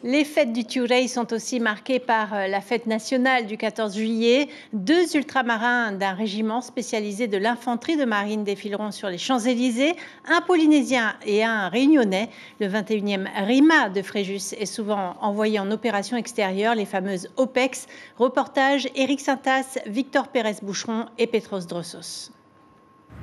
Les fêtes du Tuileries sont aussi marquées par la fête nationale du 14 juillet. 2 ultramarins d'un régiment spécialisé de l'infanterie de marine défileront sur les Champs-Élysées, un Polynésien et un Réunionnais. Le 21e RIMA de Fréjus est souvent envoyé en opération extérieure, les fameuses OPEX. Reportage Éric Sintas, Victor Pérez-Boucheron et Petros Drossos.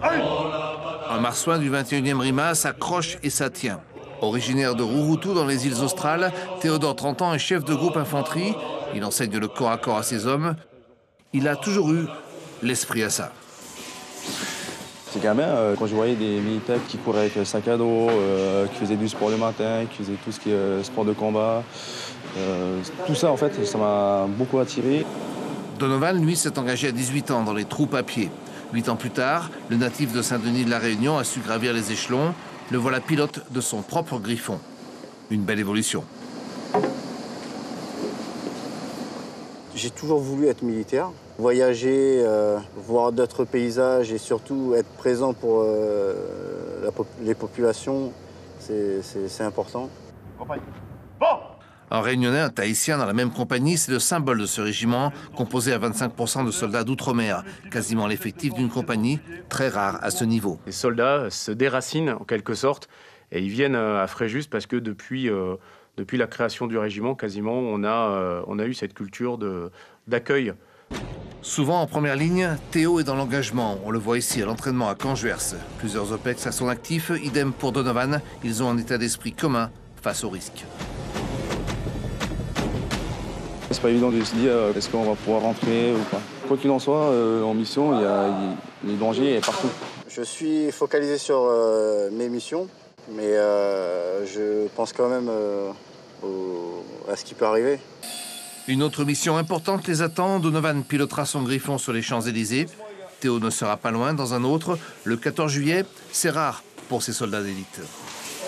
Un marsouin du 21e RIMA s'accroche et ça tient. Originaire de Rurutu dans les îles australes, Théodore, 30 ans, est chef de groupe infanterie. Il enseigne le corps à corps à ses hommes. Il a toujours eu l'esprit à ça. Ces gamin, quand je voyais des militaires qui couraient avec sac à dos, qui faisaient du sport le matin, qui faisaient tout ce qui est sport de combat, tout ça en fait, ça m'a beaucoup attiré. Donovan, lui, s'est engagé à 18 ans dans les troupes à pied. 8 ans plus tard, le natif de Saint-Denis de la Réunion a su gravir les échelons. Le voilà pilote de son propre Griffon. Une belle évolution. J'ai toujours voulu être militaire, voyager, voir d'autres paysages et surtout être présent pour les populations, c'est important. Un Réunionnais, un Tahitien dans la même compagnie, c'est le symbole de ce régiment, composé à 25% de soldats d'outre-mer, quasiment l'effectif d'une compagnie, très rare à ce niveau. Les soldats se déracinent en quelque sorte et ils viennent à Fréjus parce que depuis la création du régiment, quasiment, on a eu cette culture d'accueil. Souvent en première ligne, Théo est dans l'engagement. On le voit ici à l'entraînement à Canjuers. Plusieurs OPEX à son actif, idem pour Donovan. Ils ont un état d'esprit commun face au risque. C'est pas évident de se dire est-ce qu'on va pouvoir rentrer ou pas. Quoi qu'il en soit, en mission, il y a les dangers partout. Je suis focalisé sur mes missions, mais je pense quand même à ce qui peut arriver. Une autre mission importante les attend. Donovan pilotera son Griffon sur les Champs-Élysées. Théo ne sera pas loin dans un autre. Le 14 juillet, c'est rare pour ces soldats d'élite.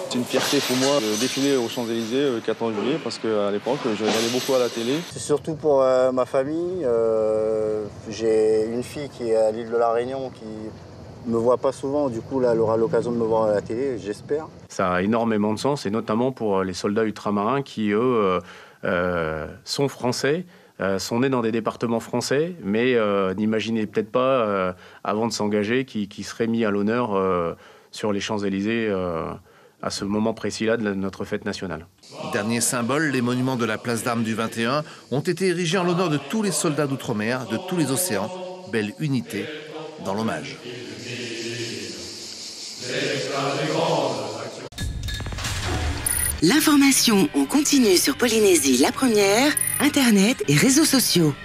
C'est une fierté pour moi de défiler aux Champs-Élysées le 14 juillet parce qu'à l'époque, je regardais beaucoup à la télé. C'est surtout pour ma famille. J'ai une fille qui est à l'île de la Réunion qui ne me voit pas souvent. Du coup, là, elle aura l'occasion de me voir à la télé, j'espère. Ça a énormément de sens et notamment pour les soldats ultramarins qui, eux, sont français. Sont nés dans des départements français, mais n'imaginaient peut-être pas, avant de s'engager, qu'ils seraient mis à l'honneur sur les Champs-Élysées à ce moment précis-là de notre fête nationale. Dernier symbole, les monuments de la place d'Armes du 21 ont été érigés en l'honneur de tous les soldats d'outre-mer, de tous les océans. Belle unité dans l'hommage. L'information en continu sur Polynésie la première, Internet et réseaux sociaux.